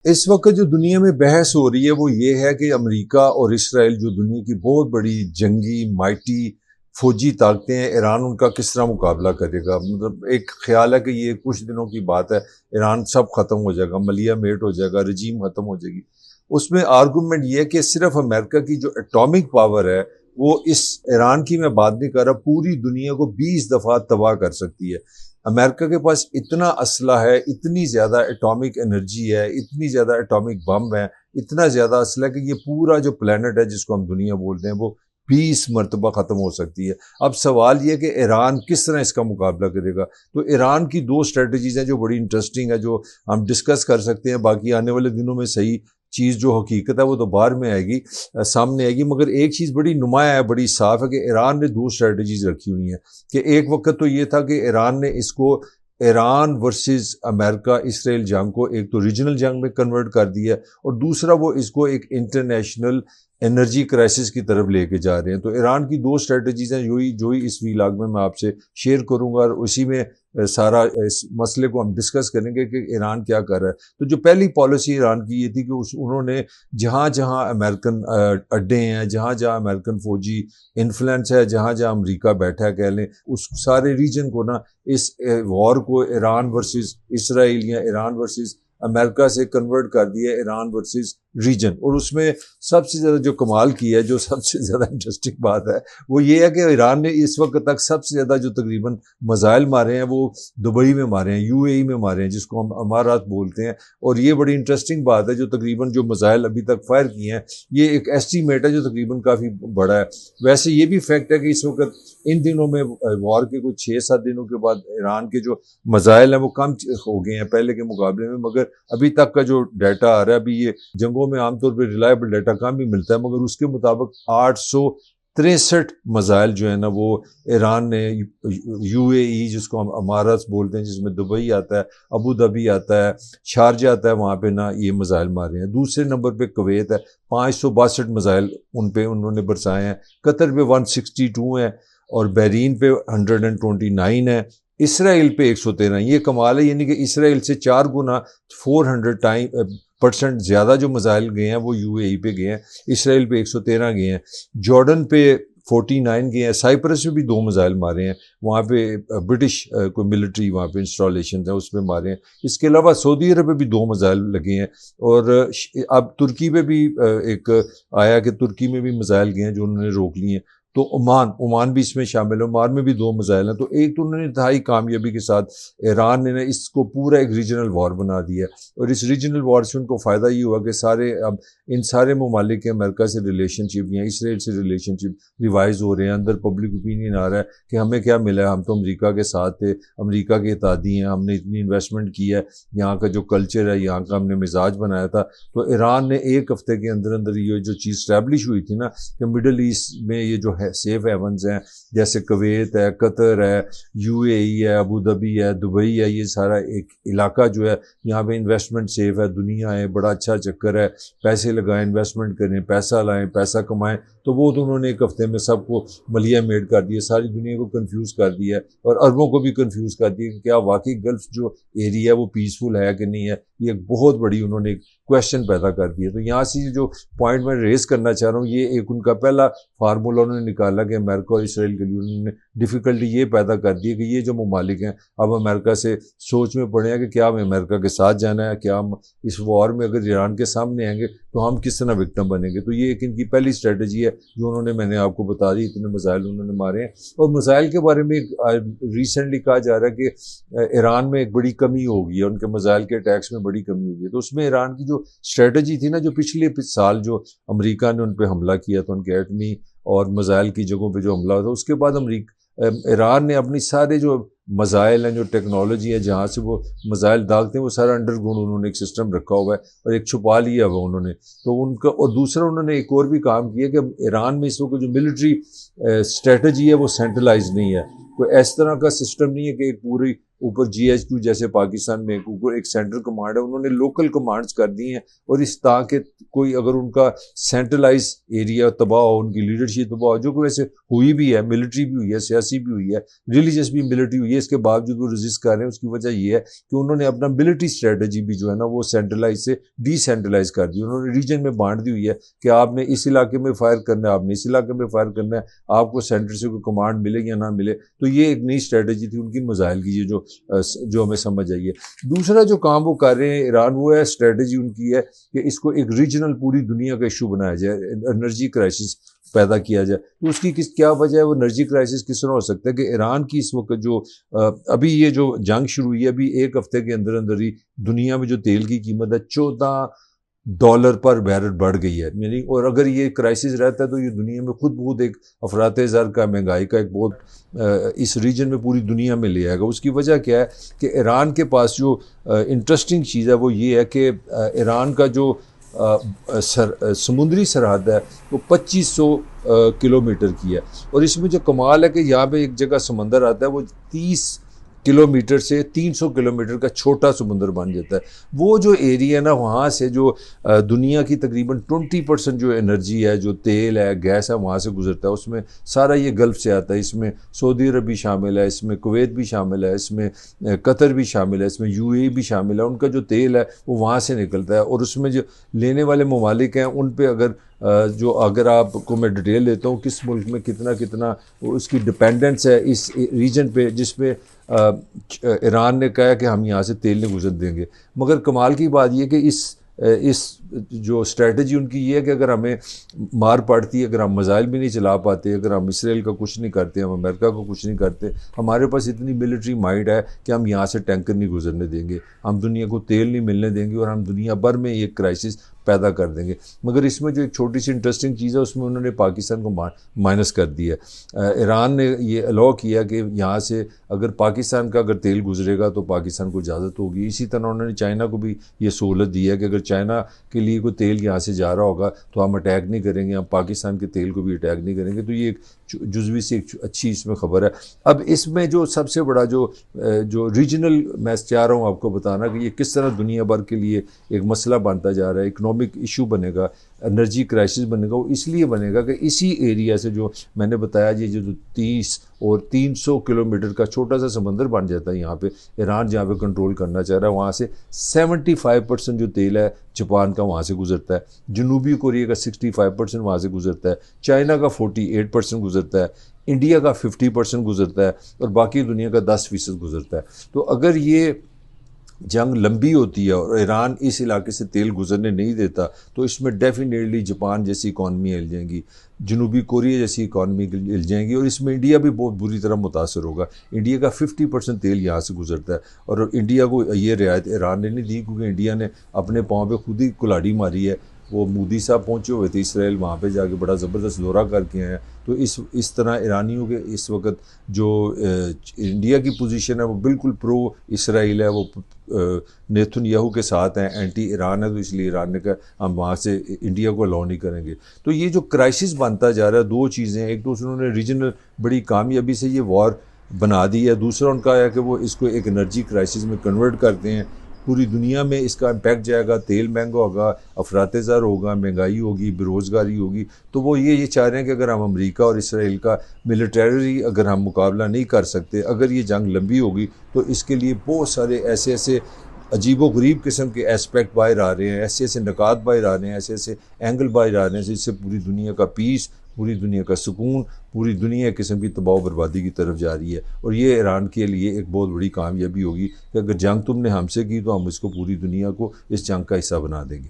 इस वक्त जो दुनिया में बहस हो रही है वो ये है कि अमेरिका और इसराइल जो दुनिया की बहुत बड़ी जंगी माइटी फौजी ताकतें हैं, ईरान उनका किस तरह मुकाबला करेगा। मतलब एक ख्याल है कि ये कुछ दिनों की बात है, ईरान सब खत्म हो जाएगा, मलिया मेट हो जाएगा, रजीम खत्म हो जाएगी। उसमें आर्गूमेंट ये है कि सिर्फ अमेरिका की जो एटॉमिक पावर है वो इस ईरान की मैं बात नहीं कर रहा, पूरी दुनिया को 20 दफा तबाह कर सकती है। अमेरिका के पास इतना असला है, इतनी ज्यादा एटॉमिक एनर्जी है, इतनी ज्यादा एटॉमिक बम है, इतना ज्यादा असला है कि ये पूरा जो प्लेनेट है जिसको हम दुनिया बोलते हैं वो 20 मरतबा खत्म हो सकती है। अब सवाल ये कि ईरान किस तरह इसका मुकाबला करेगा। तो ईरान की दो स्ट्रेटजीज हैं जो बड़ी इंटरेस्टिंग है, जो हम डिस्कस कर सकते हैं। बाकी आने वाले दिनों में सही चीज़ जो हकीकत है वो तो बाहर में आएगी, सामने आएगी। मगर एक चीज़ बड़ी नुमाया है, बड़ी साफ है कि ईरान ने दो स्ट्रेटजीज रखी हुई हैं। कि एक वक्त तो ये था कि ईरान ने इसको ईरान वर्सेस अमेरिका इसराइल जंग को एक तो रीजनल जंग में कन्वर्ट कर दिया, और दूसरा वो इसको एक इंटरनेशनल एनर्जी क्राइसिस की तरफ लेके जा रहे हैं। तो ईरान की दो स्ट्रेटजीज हैं, जो ही इस व्लॉग में मैं आपसे शेयर करूंगा, और उसी में सारा इस मसले को हम डिस्कस करेंगे कि ईरान क्या कर रहा है। तो जो पहली पॉलिसी ईरान की ये थी कि उन्होंने जहाँ जहाँ अमेरिकन अड्डे हैं, जहाँ जहाँ अमेरिकन फौजी इन्फ्लुएंस है, जहाँ जहाँ अमेरिका बैठा है कह लें, उस सारे रीजन को ना इस वॉर को ईरान वर्सेस इसराइल या ईरान वर्सेस अमेरिका से कन्वर्ट कर दिया ईरान वर्सेस रीजन। और उसमें सबसे ज़्यादा जो कमाल की है, जो सबसे ज़्यादा इंटरेस्टिंग बात है, वो ये है कि ईरान ने इस वक्त तक सबसे ज़्यादा जो तकरीबन मिसाइल मारे हैं वो दुबई में मारे हैं, यूएई में मारे हैं, जिसको हम अमारात बोलते हैं। और ये बड़ी इंटरेस्टिंग बात है, जो तकरीबन जो मिसाइल अभी तक फायर किए हैं, ये एक एस्टीमेट है जो तकरीबन काफ़ी बड़ा है। वैसे ये भी फैक्ट है कि इस वक्त इन दिनों में वॉर के कुछ 6-7 दिनों के बाद ईरान के जो मिसाइल हैं वो कम हो गए हैं पहले के मुकाबले में। मगर अभी तक का जो डाटा आ रहा है, अभी ये जंगों में आमतौर पर रिलायबल डाटा कम भी मिलता है, मगर उसके मुताबिक 863 मिसाइल जो है ना वो ईरान ने यूएई, जिसको हम अमारात बोलते हैं, जिसमें दुबई आता है, अबू धाबी आता है, शारजा आता है, वहाँ पे ना ये मिसाइल मारे हैं। दूसरे नंबर पे कुवैत है, 562 मिसाइल उन पे उन्होंने बरसाए हैं। कतर पे 162 हैं, और बहरीन पे 129 है, इसराइल पे 113। ये कमाल है, यानी कि इसराइल से 4 गुना 400% ज़्यादा जो मिसाइल गए हैं वो यूएई पे गए हैं। इसराइल पे 113 गए हैं, जॉर्डन पे 49 गए हैं, साइप्रस में भी 2 मिसाइल मारे हैं, वहाँ पे ब्रिटिश कोई मिलिट्री वहाँ पे इंस्टॉलेशन है उसमें मारे हैं। इसके अलावा सऊदी अरब पे भी 2 मिसाइल लगे हैं। और अब तुर्की पे भी एक आया कि तुर्की में भी मिसाइल गए हैं जो उन्होंने रोक लिए हैं। तो ओमान भी इसमें शामिल है, ओमान में भी 2 मिसाइल हैं। तो एक तो उन्होंने इंतहाई कामयाबी के साथ ईरान ने इसको पूरा एक रीजनल वॉर बना दिया, और इस रीजनल वॉर से उनको फ़ायदा ये हुआ कि सारे अब इन सारे ममालिक के अमेरिका से रिलेशनशिप या इसराइल से रिलेशनशिप रिवाइज हो रहे हैं। अंदर पब्लिक ओपिनियन आ रहा है कि हमें क्या मिला है, हम तो अमरीका के साथ थे, अमरीका के इत्यादी हैं, हमने इतनी इन्वेस्टमेंट की है, यहाँ का जो कल्चर है, यहाँ का हमने मिजाज बनाया था। तो ईरान ने एक हफ्ते के अंदर अंदर ये जो चीज़ स्टैब्लिश हुई थी ना कि मिडल ईस्ट में ये जो है सेफ हेवन्स हैं, जैसे कुवैत है, कतर है, यूएई है, अबू धाबी है, दुबई है, ये सारा एक इलाका जो है यहाँ पे इन्वेस्टमेंट सेफ है, दुनिया है, बड़ा अच्छा चक्कर है, पैसे लगाएं, इन्वेस्टमेंट करें, पैसा लाएं, पैसा कमाएं। तो वो तो उन्होंने एक हफ्ते में सबको मलिया मेड कर दिया, सारी दुनिया को कंफ्यूज कर दिया है, और अरबों को भी कंफ्यूज कर दिया कि क्या वाकई गल्फ जो एरिया है वो पीसफुल है कि नहीं है। ये एक बहुत बड़ी उन्होंने क्वेश्चन पैदा कर दिया। तो यहाँ से जो पॉइंट मैं रेस करना चाह रहा हूँ, ये एक उनका पहला फार्मूला उन्होंने निकाला कि अमेरिका और इसराइल के लिए उन्होंने डिफ़िकल्टी ये पैदा कर दी कि ये जो ममालिक हैं अब अमेरिका से सोच में पड़े हैं कि क्या हमें अमेरिका के साथ जाना है, क्या हम इस वॉर में अगर ईरान के सामने आएंगे तो हम किस तरह विक्टिम बनेंगे। तो ये एक इनकी पहली स्ट्रेटजी है जो उन्होंने, मैंने आपको बता दी, इतने मिसाइल उन्होंने मारे हैं। और मिसाइल के बारे में रिसेंटली कहा जा रहा है कि ईरान में एक बड़ी कमी हो गई है, उनके मिसाइल के अटैक्स में बड़ी कमी हो गई है। तो उसमें ईरान की जो स्ट्रेटजी थी ना, जो पिछले साल जो अमेरिका ने उन पर हमला किया था, उनके एटमी और मिसाइल की जगहों पे जो हमला था, उसके बाद ईरान ने अपनी सारे जो मिसाइल हैं, जो टेक्नोलॉजी है, जहाँ से वो मिसाइल दागते हैं, वो सारा अंडरग्राउंड उन्होंने एक सिस्टम रखा हुआ है और एक छुपा लिया हुआ उन्होंने। तो उनका, और दूसरा उन्होंने एक और भी काम किया कि ईरान में इस वक्त जो मिलिट्री स्ट्रेटजी है वो सेंट्रलाइज नहीं है, कोई इस तरह का सिस्टम नहीं है कि एक पूरी ऊपर GHQ जैसे पाकिस्तान में ऊपर एक सेंट्रल कमांड है, उन्होंने लोकल कमांड्स कर दी हैं। और इस ताकि कोई अगर उनका सेंट्रलाइज एरिया तबाह हो, उनकी लीडरशिप तबाह हो, जो कि वैसे हुई भी है, मिलिट्री भी हुई है, सियासी भी हुई है, रिलीजियस भी मिलिट्री हुई है, इसके बावजूद वो रेजिस्ट कर रहे हैं। उसकी वजह यह है कि उन्होंने अपना मिलिट्री स्ट्रेटजी भी जो है ना वो सेंट्रलाइज से डिसेंट्रलाइज कर दी। उन्होंने रीजन में बांट दी हुई है कि आपने इस इलाके में फायर करना है, आपने इस इलाके में फायर करना है, आपको सेंटर से कोई कमांड मिले या ना मिले। तो ये एक नई स्ट्रेटजी थी उनकी मिसाइल की, जो हमें समझ आई है। दूसरा जो काम वो कर रहे हैं ईरान, वो है स्ट्रेटजी उनकी है कि इसको एक रीजनल पूरी दुनिया का इशू बनाया जाए, एनर्जी क्राइसिस पैदा किया जाए। तो उसकी क्या वजह है, वो एनर्जी क्राइसिस किस तरह हो सकता है कि ईरान की इस वक्त जो अभी ये जो जंग शुरू हुई है, अभी एक हफ्ते के अंदर अंदर ही दुनिया में जो तेल की कीमत है $14 पर बैरल बढ़ गई है। यानी और अगर ये क्राइसिस रहता है तो ये दुनिया में खुद बहुत एक अफराते ज़र का महंगाई का एक बहुत इस रीजन में पूरी दुनिया में ले आएगा। उसकी वजह क्या है कि ईरान के पास जो इंटरेस्टिंग चीज़ है वो ये है कि ईरान का जो समुद्री सरहद है वो 2500 किलोमीटर की है। और इसमें जो कमाल है कि यहाँ पे एक जगह समंदर आता है, वो 30 किलोमीटर से 300 किलोमीटर का छोटा समुंदर बन जाता है। वो जो एरिया है ना, वहाँ से जो दुनिया की तकरीबन 20% जो एनर्जी है, जो तेल है, गैस है, वहाँ से गुजरता है। उसमें सारा ये गल्फ़ से आता है, इसमें सऊदी अरब भी शामिल है, इसमें कुवैत भी शामिल है, इसमें कतर भी शामिल है, इसमें UAE भी शामिल है। उनका जो तेल है वो वहाँ से निकलता है। और उसमें जो लेने वाले ममालिक हैं उन पर अगर आपको मैं डिटेल देता हूँ किस मुल्क में कितना कितना उसकी डिपेंडेंस है इस रीजन पे, जिसपे ईरान ने कहा कि हम यहाँ से तेल नहीं गुजर देंगे। मगर कमाल की बात यह कि इस जो स्ट्रेटजी उनकी ये है कि अगर हमें मार पड़ती है, अगर हम मिसाइल भी नहीं चला पाते, अगर हम इसराइल का कुछ नहीं करते, हम अमेरिका को कुछ नहीं करते, हमारे पास इतनी मिलिट्री माइट है कि हम यहाँ से टैंकर नहीं गुजरने देंगे, हम दुनिया को तेल नहीं मिलने देंगे और हम दुनिया भर में एक क्राइसिस पैदा कर देंगे। मगर इसमें जो एक छोटी सी इंटरेस्टिंग चीज़ है उसमें उन्होंने पाकिस्तान को माइनस कर दिया है। ईरान ने ये अलाउ किया कि यहाँ से अगर पाकिस्तान का अगर तेल गुजरेगा तो पाकिस्तान को इजाज़त होगी। इसी तरह उन्होंने चाइना को भी ये सहूलत दी है कि अगर चाइना के लिए कोई तेल यहाँ से जा रहा होगा तो हम अटैक नहीं करेंगे, हम पाकिस्तान के तेल को भी अटैक नहीं करेंगे। तो ये एक जुज़वी से एक अच्छी इसमें ख़बर है। अब इसमें जो सबसे बड़ा जो रीजनल मैं चाह रहा हूँ आपको बताना कि ये किस तरह दुनिया भर के लिए एक मसला बनता जा रहा है, इकनॉमिक इशू बनेगा, एनर्जी क्राइसिस बनेगा। वो इसलिए बनेगा कि इसी एरिया से जो मैंने बताया ये जो 30 और 300 किलोमीटर का छोटा सा समंदर बन जाता है यहाँ पे, ईरान जहाँ पे कंट्रोल करना चाह रहा है, वहाँ से 75% जो तेल है जापान का वहाँ से गुजरता है, जनूबी कोरिया का 65% वहाँ से गुजरता है, चाइना का 48% गुजरता है, इंडिया का 50% गुजरता है और बाकी दुनिया का 10% गुजरता है। तो अगर ये जंग लंबी होती है और ईरान इस इलाके से तेल गुजरने नहीं देता तो इसमें डेफिनेटली जापान जैसी इकॉनमी हिल जाएंगी, जनूबी कोरिया जैसी इकॉनमी हिल जाएंगी और इसमें इंडिया भी बहुत बुरी तरह मुतासर होगा। इंडिया का 50% तेल यहाँ से गुजरता है और इंडिया को ये रियायत ईरान ने नहीं दी क्योंकि इंडिया ने अपने पाँव पे खुद ही कुल्हाड़ी मारी है। वो मोदी साहब पहुँचे हुए थे इसराइल, वहाँ पे जाके बड़ा ज़बरदस्त दौरा करके आए हैं। तो इस तरह ईरानियों के इस वक्त जो इंडिया की पोजीशन है वो बिल्कुल प्रो इसराइल है, वो नेतन्याहू के साथ हैं, एंटी ईरान है। तो इसलिए ईरान ने कहा हम वहाँ से इंडिया को अलाउ नहीं करेंगे। तो ये जो क्राइसिस बनता जा रहा है, दो चीज़ें, एक तो उन्होंने रीजनल बड़ी कामयाबी से ये वॉर बना दी है, दूसरा उनका है कि वो इसको एक एनर्जी क्राइसिस में कन्वर्ट करते हैं। पूरी दुनिया में इसका इम्पैक्ट जाएगा, तेल महंगा होगा, अफराते ज़र होगा, महंगाई होगी, बेरोज़गारी होगी। तो वो ये चाह रहे हैं कि अगर हम अमेरिका और इसराइल का मिलिटरी अगर हम मुकाबला नहीं कर सकते, अगर ये जंग लंबी होगी तो इसके लिए बहुत सारे ऐसे अजीबो गरीब किस्म के एस्पेक्ट बाहर आ रहे हैं, ऐसे निकात बाहर आ रहे हैं, ऐसे एंगल बाहर आ रहे हैं जिससे पूरी दुनिया का पीस, पूरी दुनिया का सुकून, पूरी दुनिया एक किस्म की तबाह बर्बादी की तरफ जा रही है। और ये ईरान के लिए एक बहुत बड़ी कामयाबी होगी कि अगर जंग तुमने हमसे की तो हम इसको पूरी दुनिया को इस जंग का हिस्सा बना देंगे।